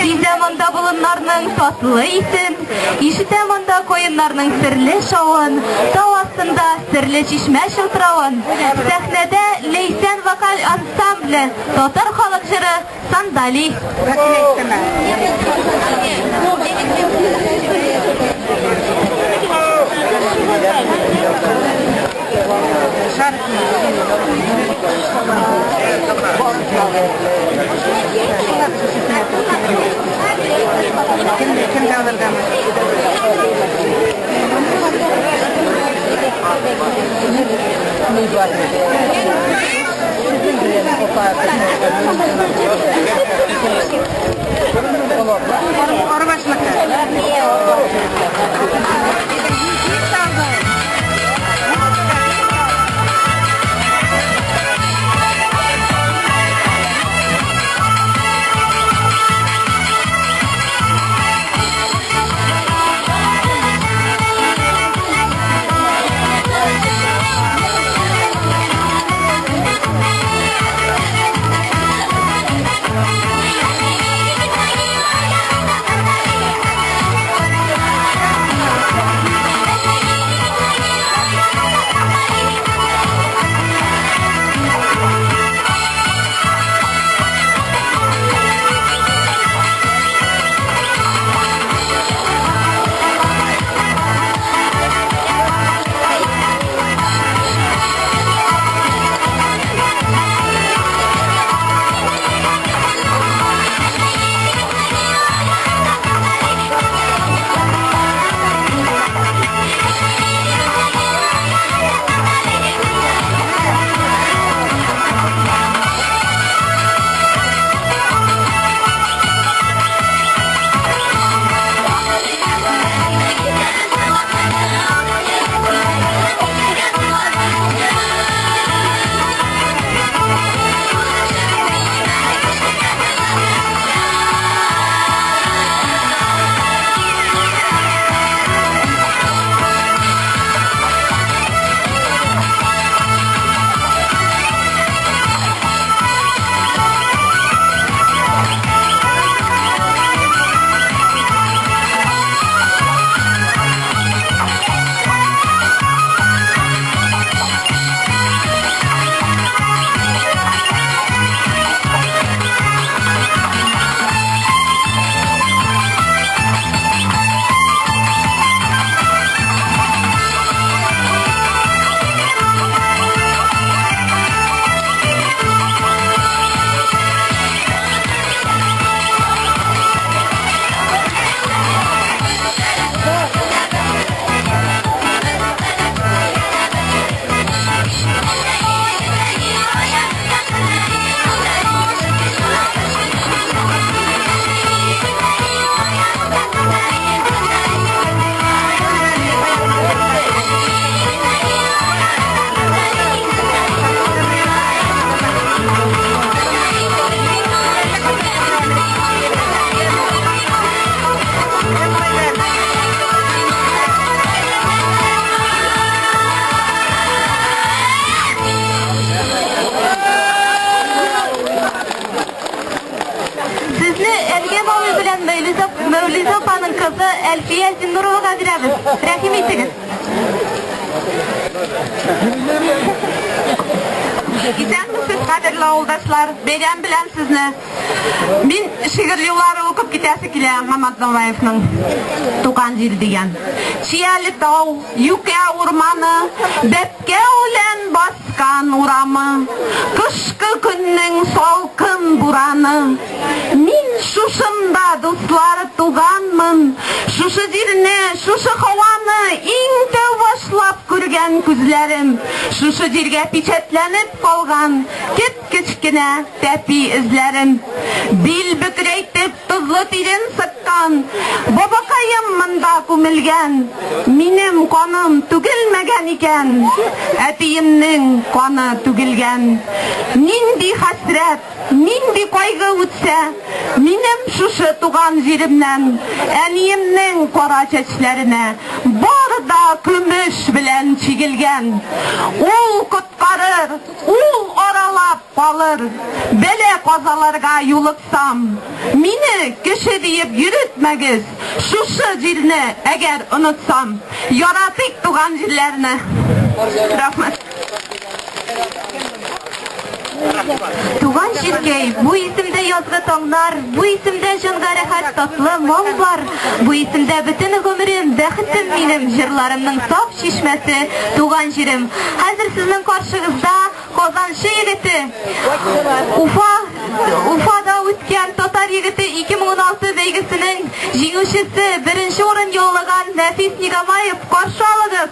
Сизем анда болыннарның татлы исен, ишетем анда коеннарның серле шавын, тау астында серле чишмә шылтыравын. Сәхнәдә Лейсән вокаль ансамбле, татар халык җыры Сандали. Мәүлиза апаның кызы Әлфия Зиннуровага бирәбез. Рәхим итегез. Исәнмесез, кадерле авылдашлар, бәйрәм белән сезне. Мин шигырь юллары укып китәсе килә Хаммат Даваевның Туган җир дигән. Чияле тау, юкә урманы, бәпкә үлән баскан урамы, кышкы көннең салкын бураны. Мин шушында дуслар туганмын, шушы җирне, шушы һаваны иң тәү башлап күргән күзләрем, шушы җиргә пичәтләнеп калган кечкенә тәпи эзләрем. Бил бөкрәйтеп тузлы тирен сыккан, бабакаем монда күмелгән, минем каным түгелмәгән икән, әтиемнең каны түгелгән. Нинди хәсрәт, нинди кайгы үтсә, минем шушы туган җиремнән, әниемнең кара чәчләренә бары Bağrıda gümüş bilen çigilgen. Ul kutkarır, ul oralap alır. Bele kozalarga yoluksam, mini kişi deyip yürütmegiz. Şuşu cilni eğer unutsam, yaratık tuğan jillerini. Rahmet. Tuğan Şirkey, bu isimde yazgı tonlar, bu isimde jıngarehat tatlı mol var. Bu isimde bütün ömrüm, bäxetim benim, jırlarımның saf şişmesi, Tuğan Jirim. Hazır sizin karşınızda Kozanşı yigiti. Ufada o'tgan Tatar yigiti 2016 beygisinin jinguvchisi, birinchi o'rin yo'llagan Nafis Nigamayev qarshi oladi.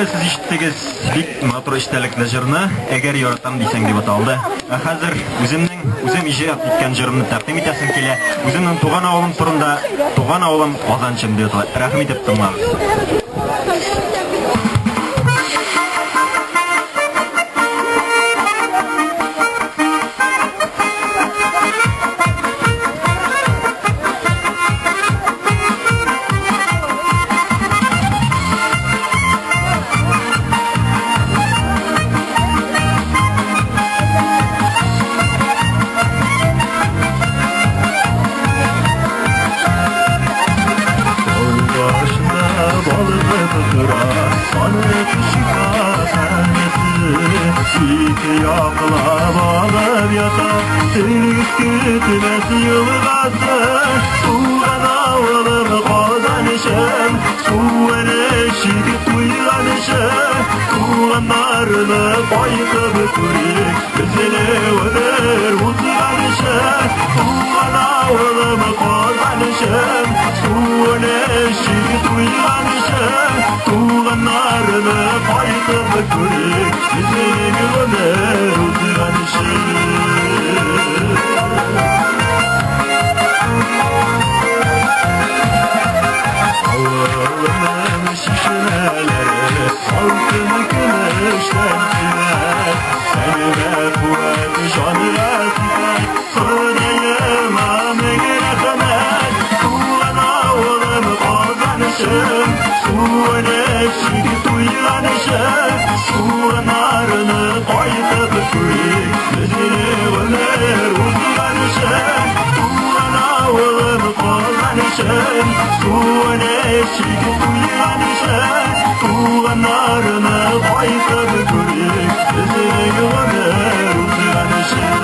Siz işittiniz bik matro iştelikli jırını eğer yoratam diysen деп аталды. Hazır özüm icraat etken jırımны taqdim etesim kele. Özümнің туған ауылым турында, туған ауылым Озанчым деп аталады. Рахмет деп тыңлаңыз. Seni kütmez yılgazın Tuğan ağılım kazanışım Suven eşik duylanışım Tuğanlarını baytıp kurik Bizini öder uzganışım Tuğan ağılım kazanışım Suven eşik duylanışım Tuğanlarını baytıp kurik Bizini öder uzganışım Ağırlığının şişmeleri Saltını gümüşten siler Seni ve kuvvet canıya siler Söyleyemem eğer hemen Tuğan ağılım kazanışım Suven eşik duylanışım Tuğanlarını baytıp kurik Bizini ömer uzganışım Tuğan ağılım kazanışım Suven eşik duylanışım Tuğanlarını baytıp kurik Bizini ömer uzganışım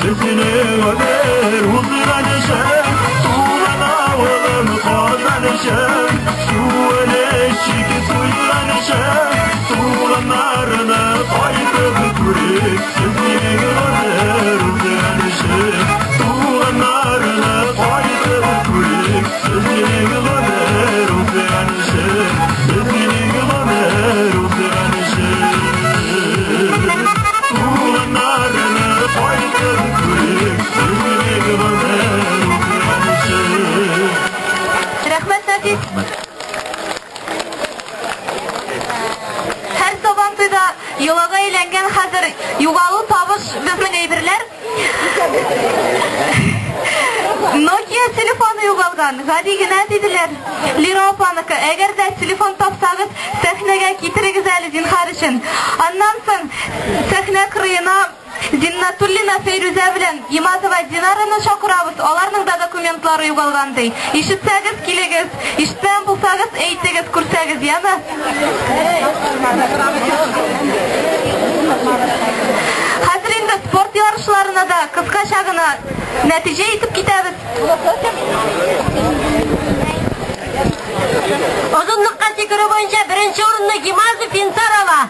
Bizini öder uzganışım Tuğan ağılım kazanışım Suven eşik duylanışım Tuğanlarını baytıp kurik Bizini öder uzganışım Tuğanlarını baytıp kurik Bizini öder uzganışım Bizini öder uzganışım Tuğanlarını baytıp kurik Bizini öder uzganışım Rahmet Nafis. Her sabantıyda yolaga eğlengen hazır yugalı tavuş bizning eybirler. Nokia telefonu yugalgan. Gadigine dediler. Lira opanıkı. Eğer de telefon tapsağız sahnege kitirigiz eli zinhar için. Andan soň sahne kırıyına Zinnatullina Feyruze bilen Yimazova Dinarаны çakırabız. Olarning da dokumentlary yugalgandy. İşitsägiz kilegiz, işitmän bulsagiz eýtsegiz, kursagiz ýa-da. Hazır indi sport yarışlaryna da kıskaçagyna netije ýetip gidäbiz. Uzunluk kategori boyunca birinci orunda Gimazov Finsar ala.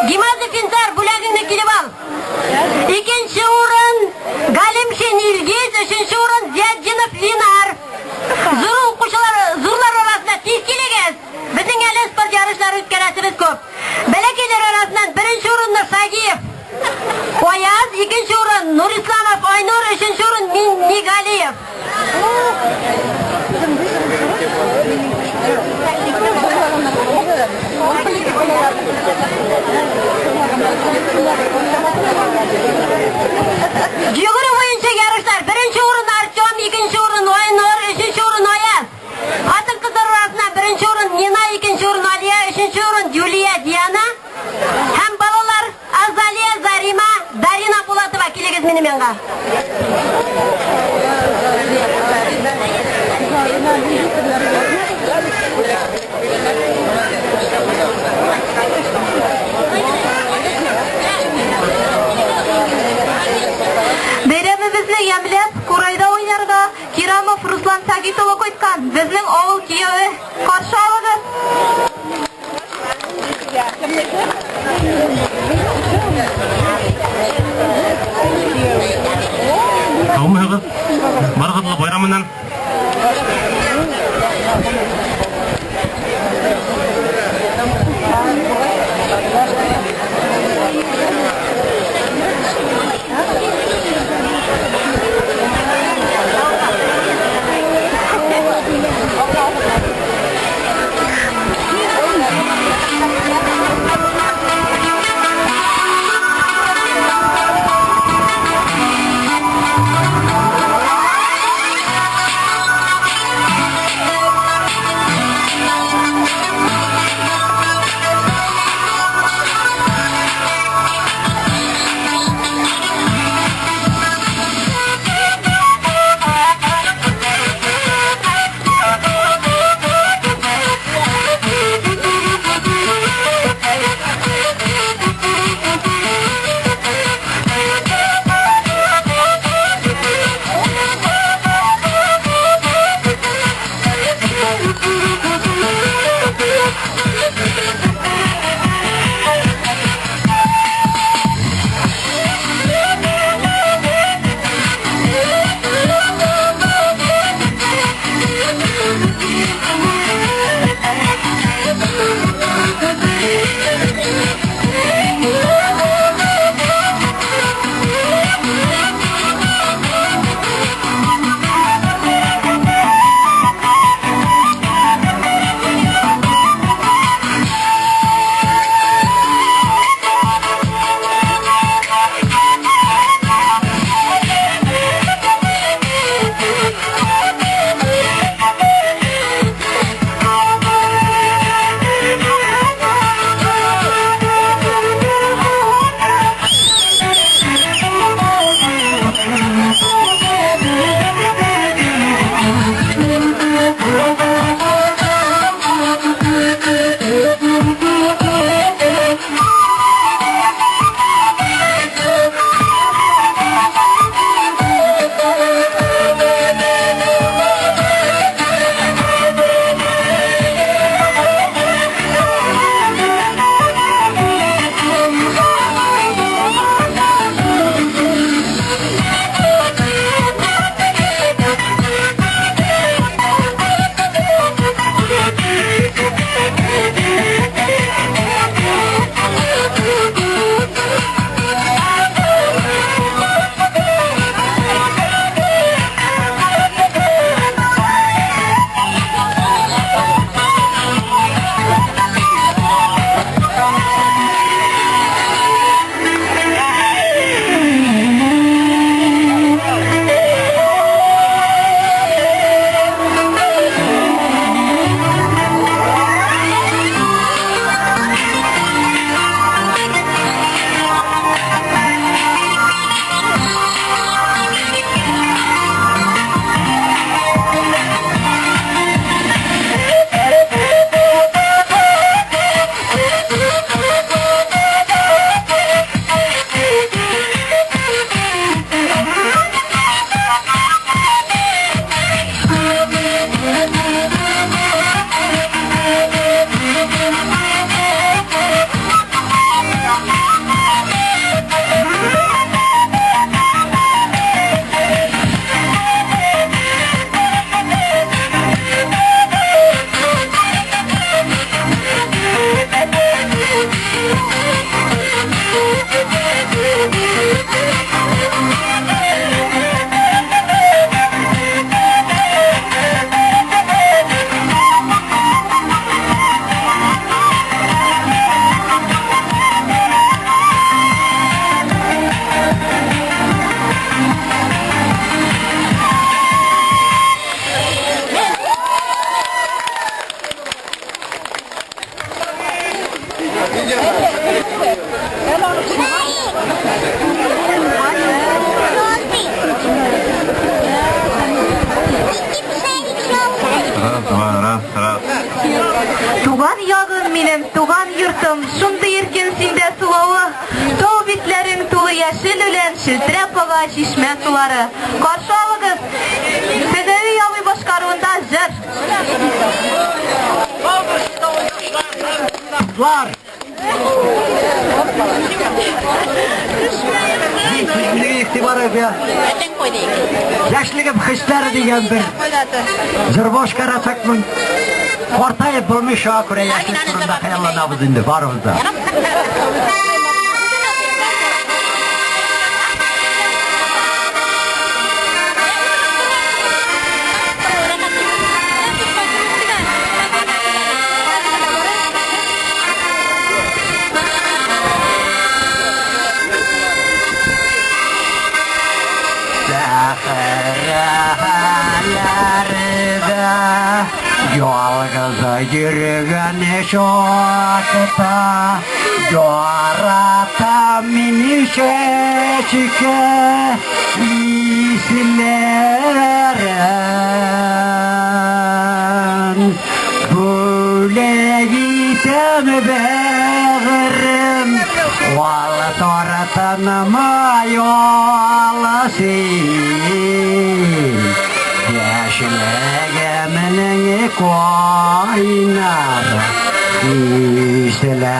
Gimazov Finsar bulagingni kilip al. İkinci orun Galimşin İlgiz, üçüncü orun Ziyadjinov Linar. Zurlar arasında siz kilegiz. Bizim ele sport yarışları ötkäräsimiz köp. Belekeler arasından birinci orunda Sagiyev Oyaz, ikinci orun Nurislamov Aynur, üçüncü orun Nigaliyev. Yuguru boyunca yarışlar. Birinci orun Artyom, ikinci orun Aynur, üçüncü orun Oyaz. Atın kızlar arasından birinci orun Nina, ikinci orun Aliya, üçüncü orun Yuliya Diana. Hem balalar Azaliya, Zarima, Darina Polatova kilegiz menim yanга. Beremimizni yemlep, Kurayda oynarga Kiramov Ruslan Sagitova koytkan. Bizning oğul kiyovi karşı alagız. Kavmağız, Margıtlı bayramından Яшел үлән, шелтіреп кала чишмә сулары. Каршы алыгыз. Федеви ялый башкаруында жыр. Var. Sizliğe iktibar ediyor. Yaşlıgım hisleri diyen bir zırboş karasakmın. Ortaya bulmuş akure yaşlı turunda hayallanabız indi var oldu. Sahralarda yalgız yürüyen şokta yarata minişecike isimlerin böyle gitem bağırım Valla toratanıma yolasın Yaşlı geminin koynar işlerim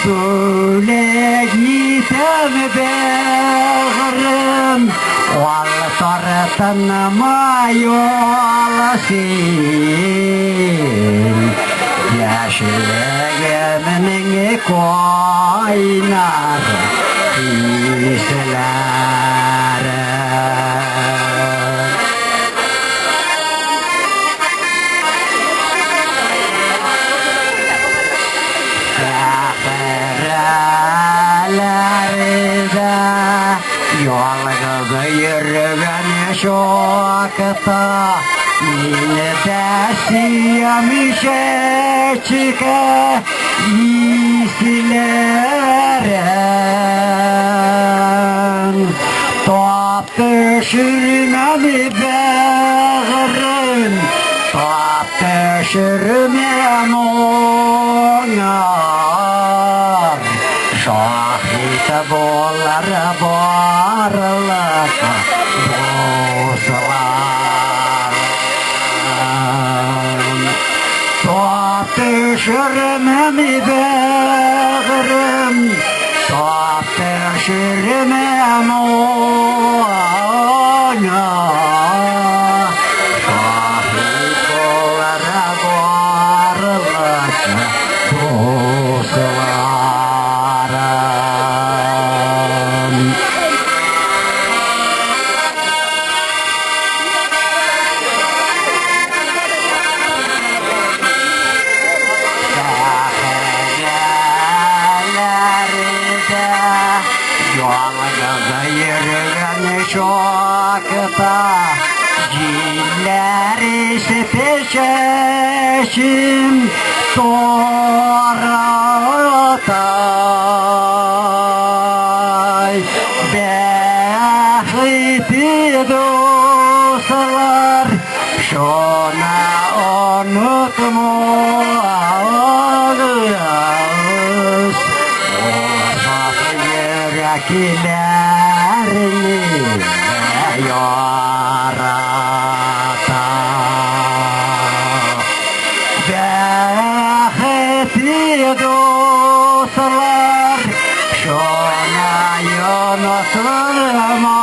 Böyle gitem bağırım Valla toratanıma yolasın Yaşlı geminin koynar işlerim Sahralarda yolgız yürüyen şokta Yine de siyamişecike iyisilerin Top düşürmemi bağırın Top düşürmem onar Şahit bollar barlık bozlar Top düşürmem bağırım Top düşürmem onar Şahit bollar barlık bozlar şokta Cillerisi peşeşim Toratay Behiti dostlar Şuna unutmaz Ortak yüreklerini yarata Beheti dostlar Şuna unutulmaz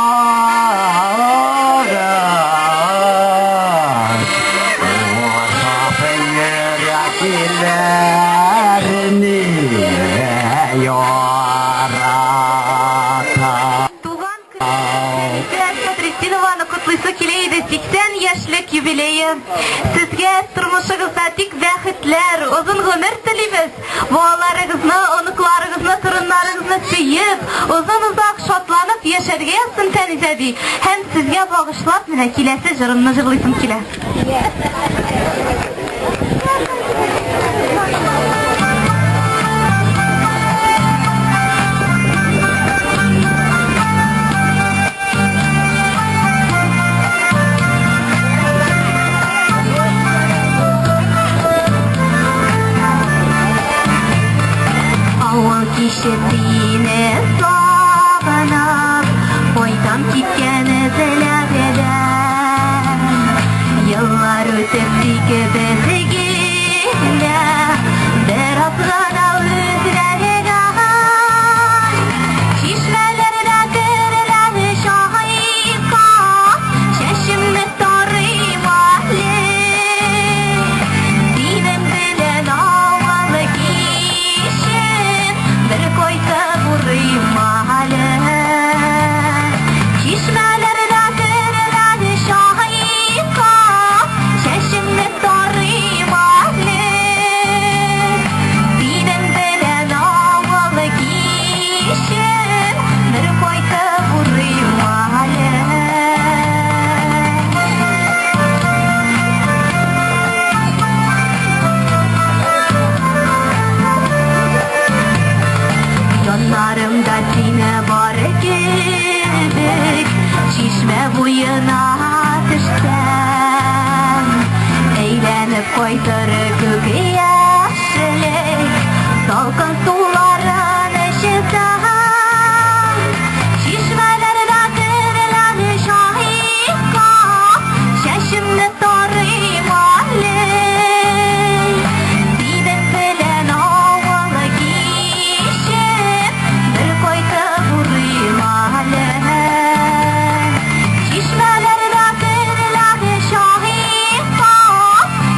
Ortak yüreklerini yarata Туган көне Патрисинованы котлыйсы килейді 80 яшьлек юбилейі. Сезгә тормышыгызда тик бәхетләр, озын гомер телибез. Балаларыгызны, оныкларыгызны, турыннарыгызны сөеп, озын-озак шатланып яшәргә язсын Фәнис әби. Һәм сезгә багышлап менә киләсе җырымны җырлыйсым килә. Kişiliğine sağlanıp koydan gitken ezeleden yıllar ötüp dikebezi gile beratlara üzregan çişmelerine derilen şahika şeşimli tarım ahli dinin bilen havalı kişin bir koysa vurayım mahalle çişmelerine derilen şahika şeşimli tarım ahli dinin bilen havalı kişin bir koysa vurayım mahalle Yanlarımda sine var girdik Çişme buyuna düşsem Eğlenip koytarı göğe yaşlık Salkın suların eşitsem Çişmelerine dirilen şahika Şeşimli tarım ahli Dinin bilen havalı kişim Bir koyta vurayım mahalle Çişmelerine dirilen şahika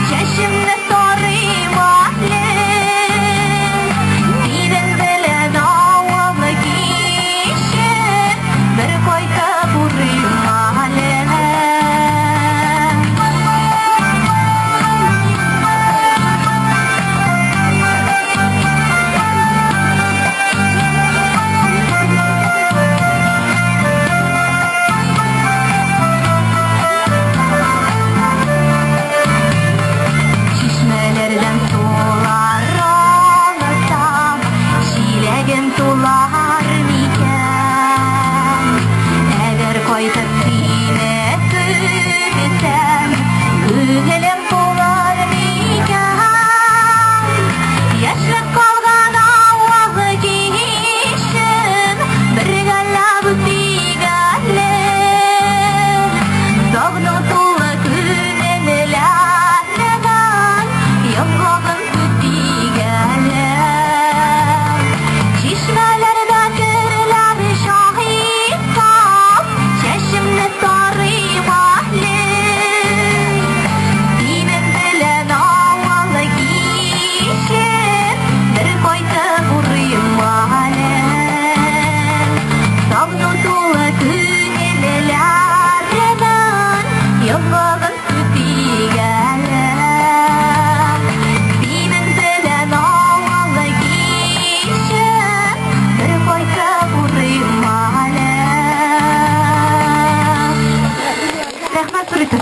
Şeşimli tarım ahli Dinin bilen havalı kişim Bir koyta vurayım mahalle Çişmelerden sular alırsam Şilegin tular miken Eğer koytup sine sürsem Güzelim tular miken Yaşlık kalgan avazı kişin Bir gallabı sigalle Sağlı tuğla künelerden Yapalım sütigeler Çişmelerde dirilen şahika Çeşimli tarım ahli Dinin bilen havalı kişin Bir koyta vurayım mahalle Sağlı tuğla künelerden Yapalım sütigeler Dinin bilen havalı kişin Bir koyta vurayım mahalle Rahmet Suritim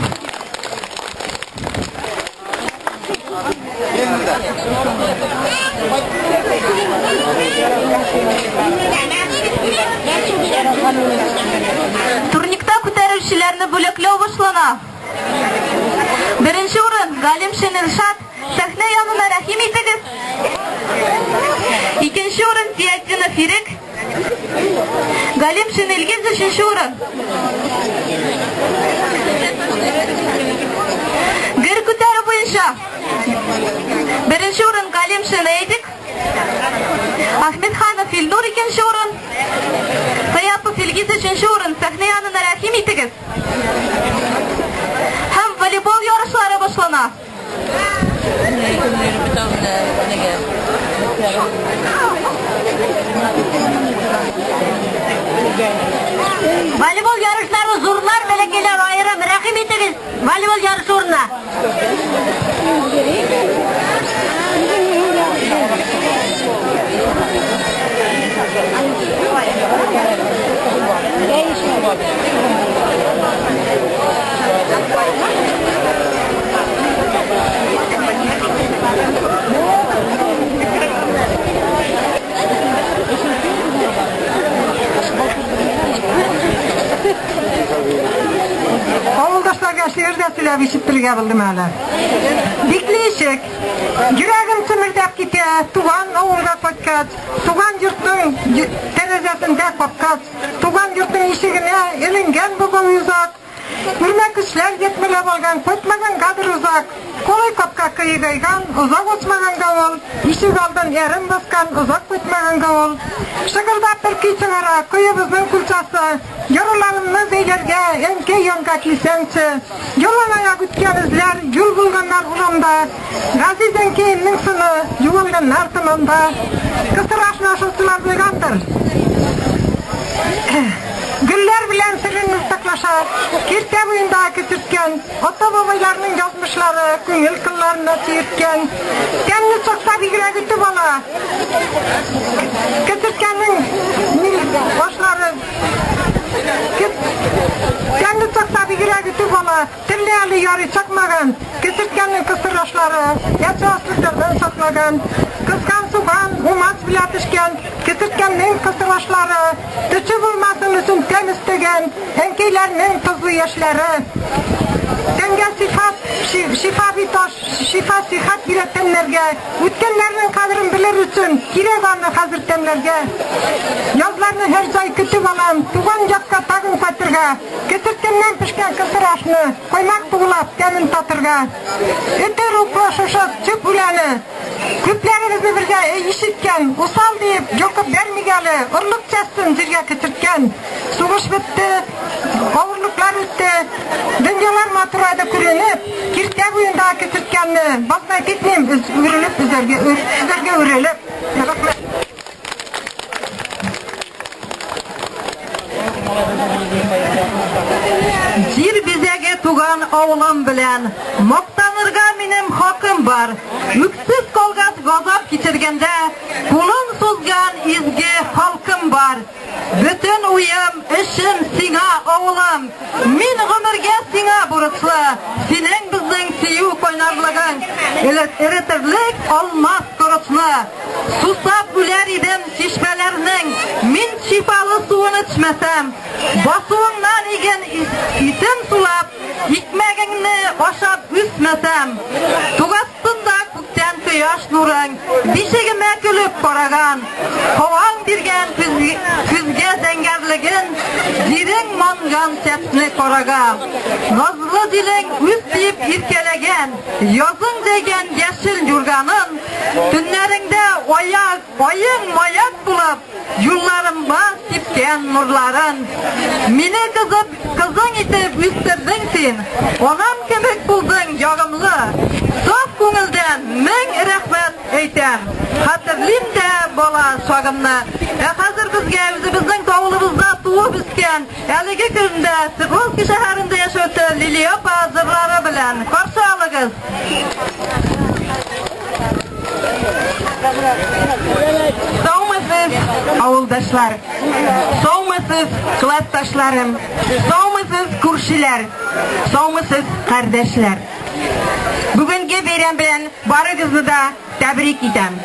Турникта көтәрүчеләрне бүләкләү башлана. Беренче урын Галим Шенелшат, сәхнә янына рәхим итегез. Икенче урын Зиятдинов Фирик. Галим Шенелгиз өченче урын. Гер күтәрү буенча. Беренче урын Галим Шенейдик. Ахметханов Илнур икенче урын. Саяпов Илгиз өченче урын. Сәхнә янына рәхим итегез. Һәм волейбол ярышлары башлана. Волейбol yarışları zorlar belekeler ayırım rəqim etiniz. Voleybol yarışı uğruna. Avuldaşlar yaşayır da söyleyip işittirge bildim hala. Dikli işik, yüreği Yüragim çimirdep gite, tugan oğulga koçkaç, tugan yurtun terezesinde kopkaç, tugan yurtun işigine elingen bu uyuzak, Ürmek işler yetmele bolgan, koytmagan kadır uzak, kolay kopka kıyıgaygan, uzak uçmagan gavul, işig aldın erim baskan, uzak koytmagan gavul. Şıkırdap bir kıyçıvara, kıyıbızın kulçası, yorularımız eylerge, enke yonka kilsençi, yolanaya gütken izler, yol bulganlar ulamda, gazizen keyinnin sını, yuvalgan nartımında, kısır aşnaşılsılar begandır. Güller bilen sirin ıstaklaşar, kirte boyunda küçürtken, ota babaylarının yazmışları, küngül kıllarına çiğirtken, kendini çoksa bir güne gütü bala, küçürtkenin boşları, kendini çoksa bir güne gütü bala, tilleyeli yarı çakmagan, küçürtkenin kısırlaşları, yaşı aslıklardan saklagan, kızgan sugan, umaz bile pişken, küçürtkenin kısırlaşları, tüçü bulmasın için temizlegen, enkeylerinin tuzlu yaşları, denge şifa bitoş, şifa sihat biletenlerge, ütkenlerinin kadrin bilir için, girek anı hazırtenlerge, yazlarını her zay kütüp alan, tugan jakka tagın satırga, kütürtkenden pişken kısır aşını, koymak buğulap temin tatırga, öte rukro şuşat çöp ulanı, küplerinizi birge işitken, usal deyip yokup vermigeli, ırlık çessin zirge kütürtken, suğuş bitti, kavurluklar bitti, dünyalar maturayda kürünüp, kirte buyunda kütürtkenini, basma gitmeyim, ürülüp, üzerge ürülüp. Jir bizege tugan oğlan bilen, moktanırga benim hakkım var. Yüksüz kolgat gazap geçirgende, kulun suzgan izgi halkım var. Bütün uyum, işim sina oğlum, min ömürge sina buruslu, senin bizden siyu koynarlığın, eritirlik olmaz kuruslu. Susap üler idim şişmelerinin, min şifalı suyunu içmesem, basığından igen itim sulap, ikmeğini oşap üstmesem, tugassında kukten kıyaş nurun, dişigime külüp koragan, kovan birgen küzge zengerligin, dirin mangan sepsini koraga, nazlı dilin üst deyip irkelegen, yazın degen yeşil yurganın, tünlerinde oyun mayak bulup, yullarımba sipken nurların, mini kızın itip üstürdün sen, onam kemik buldun yağımlı, sof көңілден мың рәхмәт әйтәм. Хәтерлим дә бала шагымны. Хәзер безгә үзебезнең тавылыбызда туып үскән, әлеге көндә Свердловск шәһәрендә яшәүче Лилия апа җырлары белән каршы алыгыз. Саумысыз, авылдашлар, саумысыз, классташларым, саумысыз, күршеләр, саумысыз, кардәшләр. Бүгенге бәйрәм белән барыгызны да тәбрик итәм.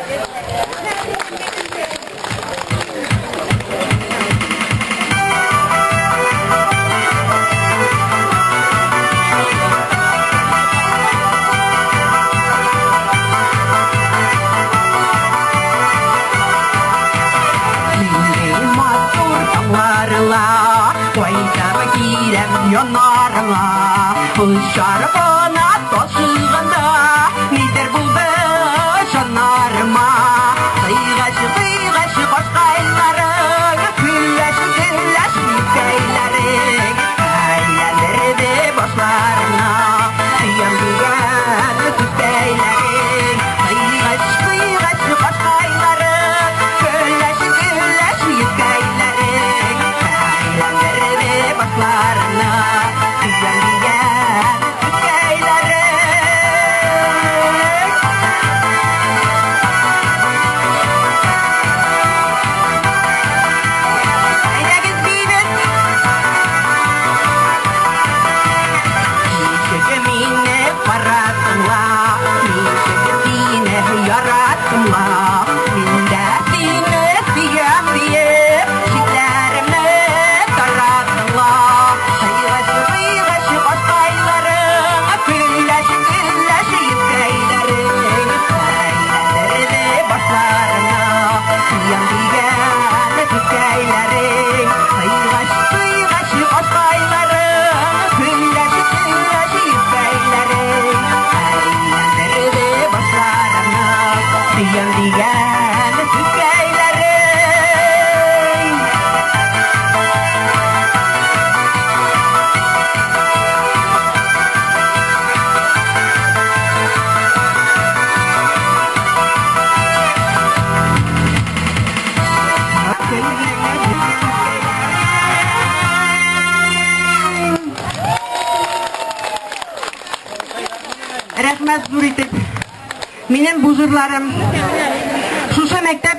рәхмәт зур итеп. Минем бу җырларым шушы мәктәп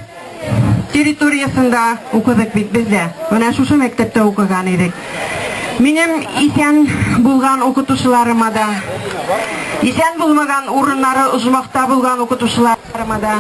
территориясында укыдык бит без дә. Менә шушы мәктәптә укыган идек. Минем исән булган укытучыларыма да, исән булмаган урыннары узмакта булган укытучыларыма да.